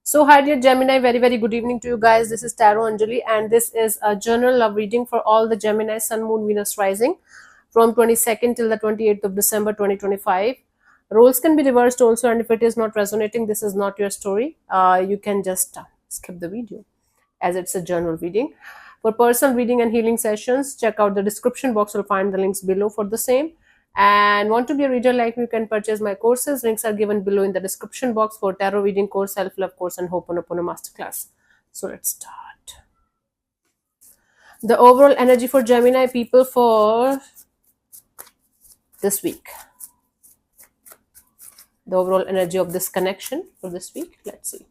So, hi dear Gemini, very good evening to you guys. This is Tarot Anjali, and this is a general love reading for all the Gemini Sun, Moon, Venus rising from 22nd till the 28th of December 2025. Roles can be reversed also, and if it is not resonating, this is not your story. You can just skip the video as it's a general reading. For personal reading and healing sessions, check out the description box. You'll find the links below for the same. And want to be a reader like me, you can purchase my courses. Links are given below in the description box for tarot reading course, self-love course, and Ho'oponopono masterclass. So let's start. The overall energy for Gemini people for this week. The overall energy of this connection for this week. Let's see.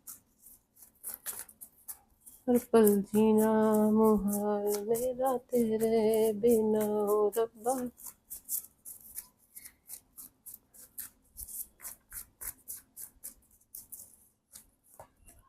पर्पल जीना मुहाल मेरा तेरे बिना ओ रब्बा.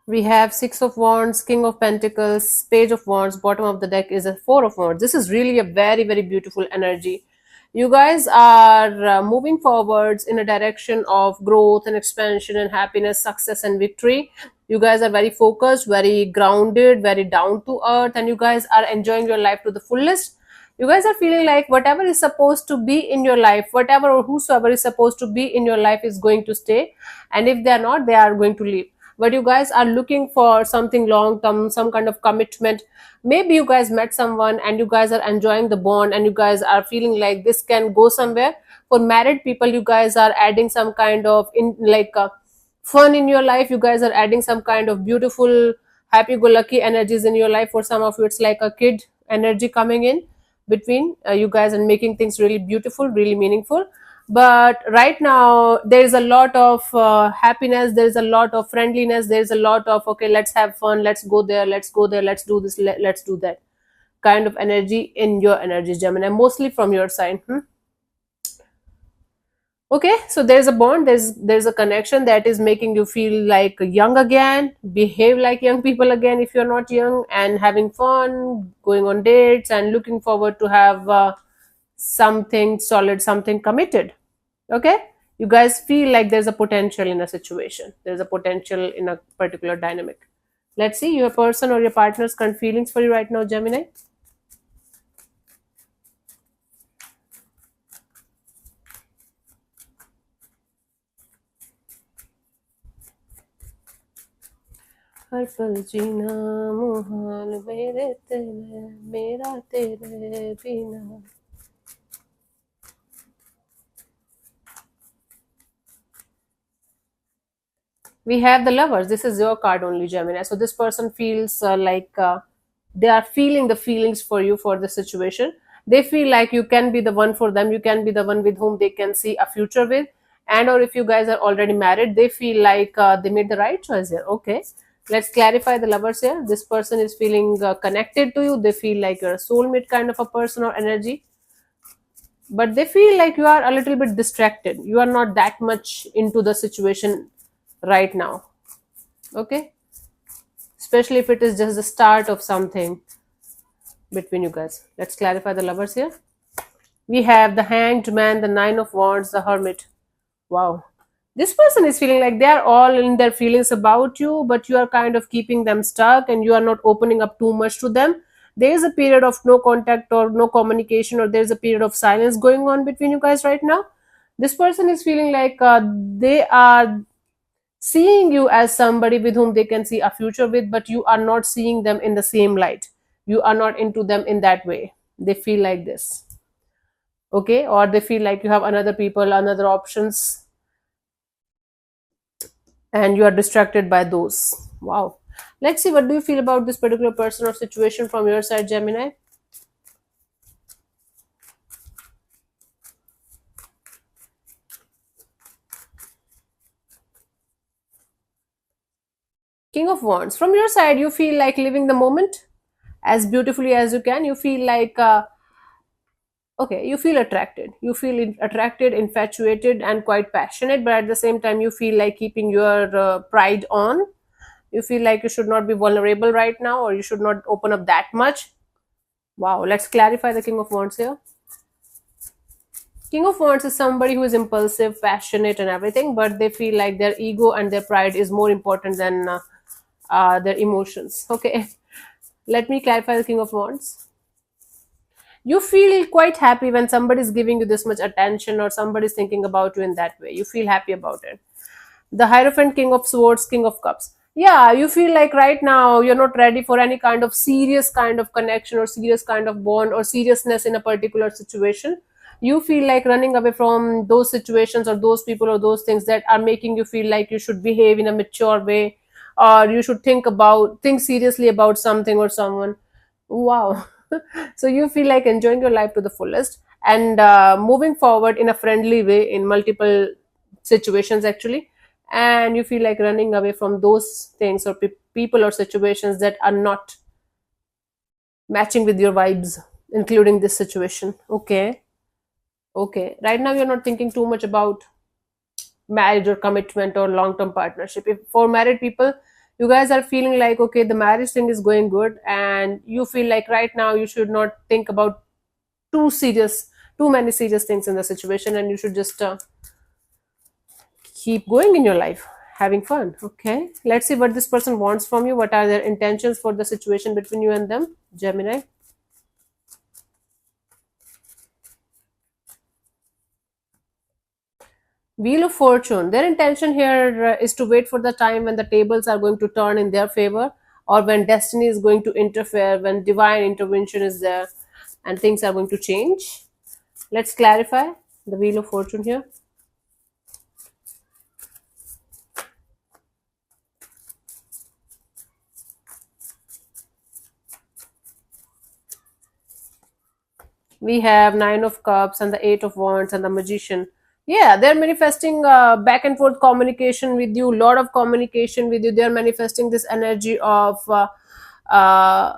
We have Six of Wands, King of Pentacles, Page of Wands. Bottom of the deck is a Four of Wands. This is really a very beautiful energy. You guys are moving forwards in a direction of growth and expansion and happiness, success and victory. You guys are very focused, very grounded, very down to earth, and you guys are enjoying your life to the fullest. You guys are feeling like whatever is supposed to be in your life, whatever or whosoever is supposed to be in your life is going to stay, and if they are not, they are going to leave. But you guys are looking for something long term, some kind of commitment. Maybe you guys met someone and you guys are enjoying the bond and you guys are feeling like this can go somewhere. For married people, you guys are adding some kind of fun in your life. You guys are adding some kind of beautiful happy go lucky energies in your life. For some of you, it's like a kid energy coming in between you guys and making things really beautiful, really meaningful. But right now there is a lot of happiness, there is a lot of friendliness, there is a lot of okay, let's have fun, let's go there, let's go there, let's do this, let's do that kind of energy in your energy, Gemini, mostly from your side. Okay, so there's a bond, there's a connection that is making you feel like young again, behave like young people again if you're not young, and having fun, going on dates and looking forward to have something solid, something committed. Okay, you guys feel like there's a potential in a situation, there's a potential in a particular dynamic. Let's see your person or your partner's current feelings for you right now, Gemini. हर पल जीना मुहाल मेरे तेरे मेरा तेरे बिना. We have the Lovers. This is your card only, Gemini. So this person feels they are feeling the feelings for you for the situation. They feel like you can be the one for them, you can be the one with whom they can see a future with. And or if you guys are already married, they feel like they made the right choice here. Okay, let's clarify the Lovers here. This person is feeling connected to you. They feel like you're a soulmate kind of a person or energy, but they feel like you are a little bit distracted, you are not that much into the situation right now. Okay, especially if it is just the start of something between you guys. Let's clarify the Lovers here. We have the Hanged Man, the Nine of Wands, the Hermit. Wow, this person is feeling like they are all in their feelings about you, but you are kind of keeping them stuck and you are not opening up too much to them. There is a period of no contact or no communication, or there is a period of silence going on between you guys right now. This person is feeling like they are seeing you as somebody with whom they can see a future with, but you are not seeing them in the same light. You are not into them in that way. They feel like this. Okay, or they feel like you have another people, another options, and you are distracted by those. Wow. Let's see, what do you feel about this particular person or situation from your side, Gemini? King of Wands. From your side, you feel like living the moment as beautifully as you can. You feel like okay, you feel attracted, attracted, infatuated and quite passionate, but at the same time you feel like keeping your pride on. You feel like you should not be vulnerable right now, or you should not open up that much. Wow, let's clarify the King of Wands here. King of Wands is somebody who is impulsive, passionate and everything, but they feel like their ego and their pride is more important than their emotions. Okay. Let me clarify the King of Wands. You feel quite happy when somebody's giving you this much attention or somebody's thinking about you in that way. You feel happy about it. The Hierophant, King of Swords, King of Cups. Yeah, you feel like right now you're not ready for any kind of serious kind of connection or serious kind of bond or seriousness in a particular situation. You feel like running away from those situations or those people or those things that are making you feel like you should behave in a mature way, or you should think seriously about something or someone. Wow. So you feel like enjoying your life to the fullest and moving forward in a friendly way in multiple situations actually, and you feel like running away from those things or people or situations that are not matching with your vibes, including this situation. Okay. Okay, right now you're not thinking too much about marriage or commitment or long term partnership. If for married people, you guys are feeling like okay, the marriage thing is going good, and you feel like right now you should not think about too serious too many serious things in the situation, and you should just keep going in your life, having fun. Okay, let's see what this person wants from you. What are their intentions for the situation between you and them, Gemini? Wheel of Fortune. Their intention here is to wait for the time when the tables are going to turn in their favor, or when destiny is going to interfere, when divine intervention is there and things are going to change. Let's clarify the Wheel of Fortune here. We have Nine of Cups and the Eight of Wands and the Magician. Yeah, they're manifesting back and forth communication with you, lot of communication with you. They're manifesting this energy of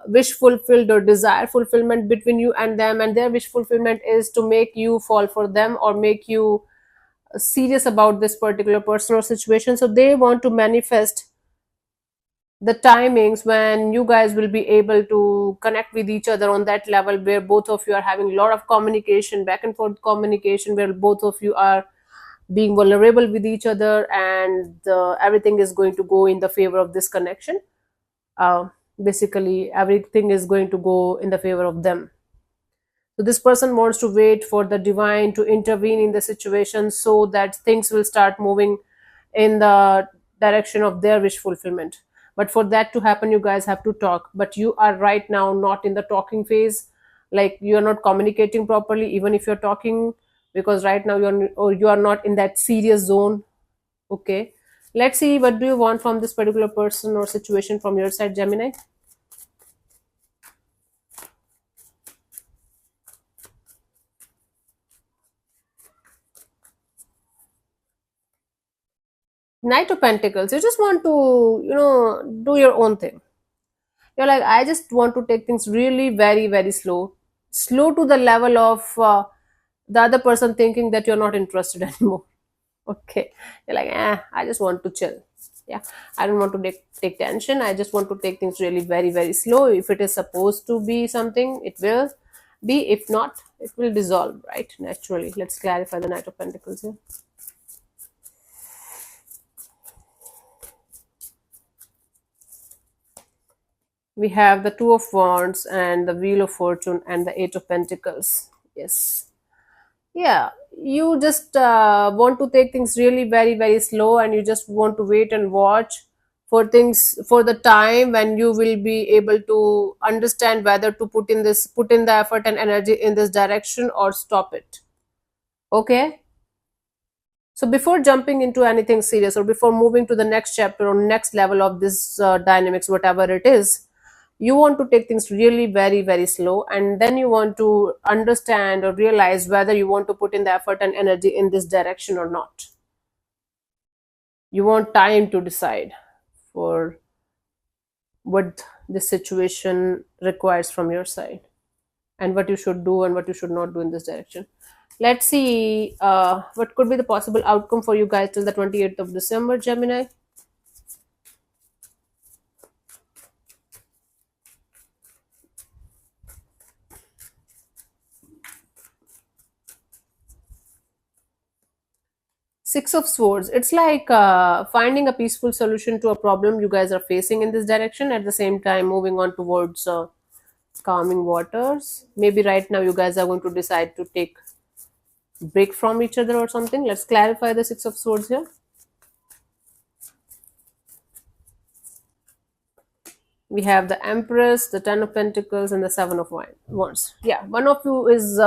wish fulfilled or desire fulfillment between you and them, and their wish fulfillment is to make you fall for them or make you serious about this particular person or situation. So they want to manifest the timings when you guys will be able to connect with each other on that level where both of you are having a lot of communication, back and forth communication, where both of you are being vulnerable with each other, and everything is going to go in the favor of this connection. Basically everything is going to go in the favor of them. So this person wants to wait for the divine to intervene in the situation so that things will start moving in the direction of their wish fulfillment. But for that to happen, you guys have to talk. But you are right now not in the talking phase. Like you are not communicating properly, even if you're talking, because right now you are not in that serious zone. Okay. Let's see what do you want from this particular person or situation from your side, Gemini. Knight of Pentacles. You just want to, do your own thing. You're like, I just want to take things really very, very slow. Slow to the level of the other person thinking that you're not interested anymore. Okay. You're like, I just want to chill. Yeah. I don't want to take tension. I just want to take things really very, very slow. If it is supposed to be something, it will be. If not, it will dissolve, right? Naturally. Let's clarify the Knight of Pentacles here. We have the Two of Wands and the Wheel of Fortune and the Eight of Pentacles. Yes. Yeah. You just want to take things really very, very slow, and you just want to wait and watch for things, for the time when you will be able to understand whether to put in the effort and energy in this direction or stop it. Okay. So before jumping into anything serious or before moving to the next chapter or next level of this dynamics, whatever it is, you want to take things really very, very slow, and then you want to understand or realize whether you want to put in the effort and energy in this direction or not. You want time to decide for what this situation requires from your side, and what you should do and what you should not do in this direction. Let's see what could be the possible outcome for you guys till the 28th of December, Gemini. Six of Swords. It's like finding a peaceful solution to a problem you guys are facing in this direction. At the same time, moving on towards calming waters. Maybe right now you guys are going to decide to take break from each other or something. Let's clarify the Six of Swords here. We have the Empress, the Ten of Pentacles, and the Seven of Wands. Yeah, one of you is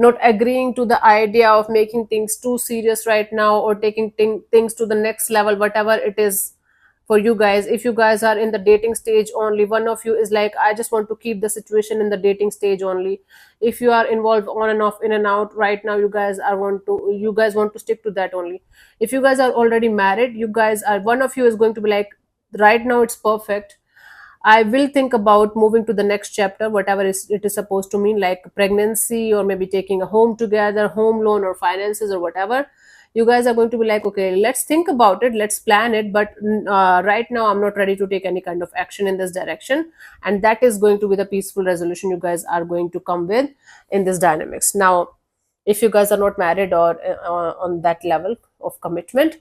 not agreeing to the idea of making things too serious right now, or taking things to the next level, whatever it is for you guys. If you guys are in the dating stage only, one of you is like, I just want to keep the situation in the dating stage only. If you are involved on and off, in and out right now, you guys want to stick to that only. If you guys are already married, you guys are, one of you is going to be like, right now it's perfect, I will think about moving to the next chapter, whatever it is supposed to mean, like pregnancy or maybe taking a home together, home loan or finances or whatever. You guys are going to be like, okay, let's think about it, let's plan it, but right now I'm not ready to take any kind of action in this direction. And that is going to be the peaceful resolution you guys are going to come with in this dynamics. Now, if you guys are not married or on that level of commitment,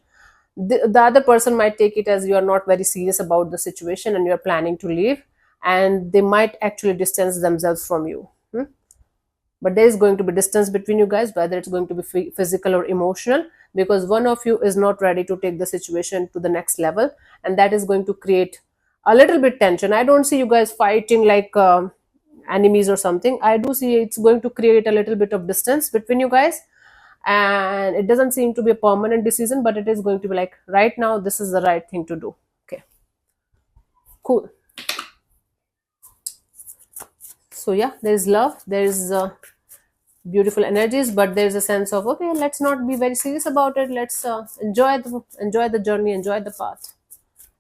the other person might take it as you are not very serious about the situation and you're planning to leave, and they might actually distance themselves from you. But there is going to be distance between you guys, whether it's going to be physical or emotional, because one of you is not ready to take the situation to the next level, and that is going to create a little bit tension. I don't see you guys fighting like enemies or something. I do see it's going to create a little bit of distance between you guys, and it doesn't seem to be a permanent decision, but it is going to be like, right now this is the right thing to do. Okay, cool. So yeah, there's love, there's beautiful energies, but there's a sense of, okay, let's not be very serious about it, let's enjoy the journey, enjoy the path.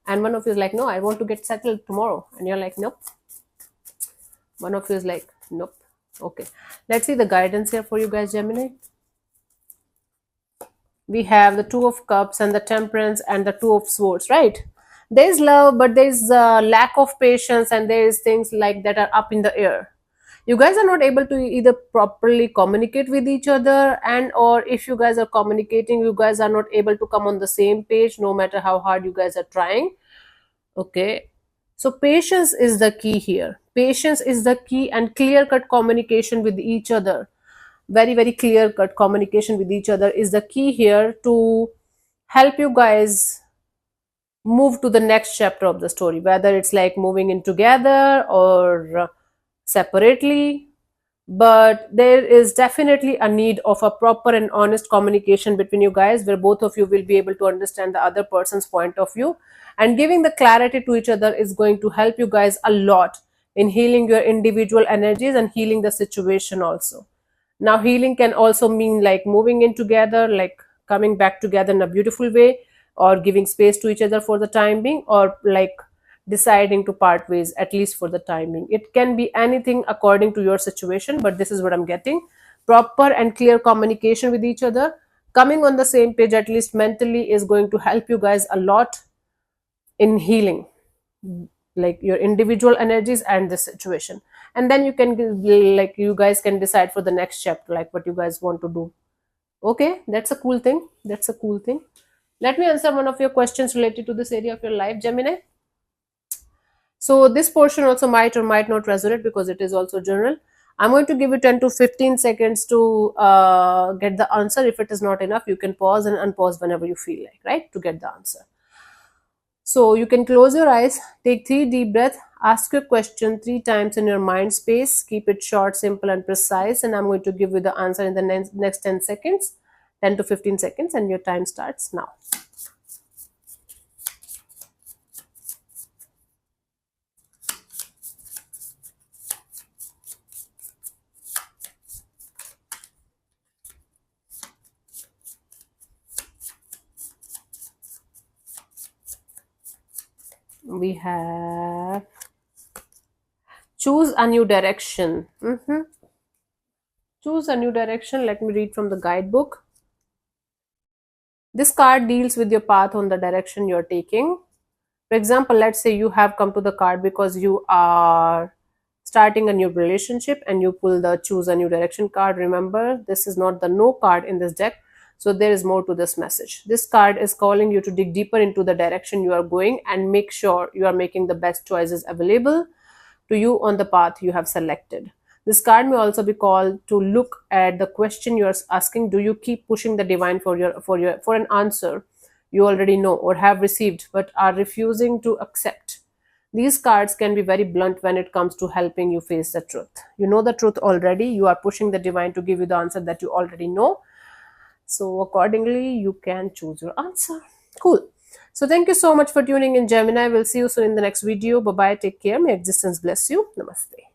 And one of you is like, no, I want to get settled tomorrow, and you're like, nope. One of you is like, nope. Okay, let's see the guidance here for you guys, Gemini. We have the Two of Cups and the Temperance and the Two of Swords, right? There's love, but there's lack of patience, and there's things like that are up in the air. You guys are not able to either properly communicate with each other, and or if you guys are communicating, you guys are not able to come on the same page no matter how hard you guys are trying. Okay, so patience is the key here. Patience is the key, and clear cut communication with each other, very very clear cut communication with each other is the key here to help you guys move to the next chapter of the story, whether it's like moving in together or separately. But there is definitely a need of a proper and honest communication between you guys, where both of you will be able to understand the other person's point of view, and giving the clarity to each other is going to help you guys a lot in healing your individual energies and healing the situation also. Now, healing can also mean like moving in together, like coming back together in a beautiful way, or giving space to each other for the time being, or like deciding to part ways, at least for the time being. It can be anything according to your situation, but this is what I'm getting. Proper and clear communication with each other, coming on the same page, at least mentally, is going to help you guys a lot in healing like your individual energies and the situation. And then you can like you guys can decide for the next chapter, like what you guys want to do. Okay, that's a cool thing, that's a cool thing. Let me answer one of your questions related to this area of your life, Gemini. So this portion also might or might not resonate because it is also general. I'm going to give you 10 to 15 seconds to get the answer. If it is not enough, you can pause and unpause whenever you feel like, right, to get the answer. So you can close your eyes, take 3 deep breaths, ask your question 3 times in your mind space, keep it short, simple and precise, and I'm going to give you the answer in the next 10 seconds, 10 to 15 seconds, and your time starts now. We have choose a new direction. Choose a new direction. Let me read from the guidebook. This card deals with your path on the direction you're taking. For example, let's say you have come to the card because you are starting a new relationship and you pull the choose a new direction card. Remember, this is not the no card in this deck. So there is more to this message. This card is calling you to dig deeper into the direction you are going and make sure you are making the best choices available to you on the path you have selected. This card may also be called to look at the question you are asking. Do you keep pushing the divine for an answer you already know or have received but are refusing to accept? These cards can be very blunt when it comes to helping you face the truth. You know the truth already. You are pushing the divine to give you the answer that you already know. So accordingly, you can choose your answer. Cool. So thank you so much for tuning in, Gemini. We'll see you soon in the next video. Bye bye. Take care. May existence bless you. Namaste.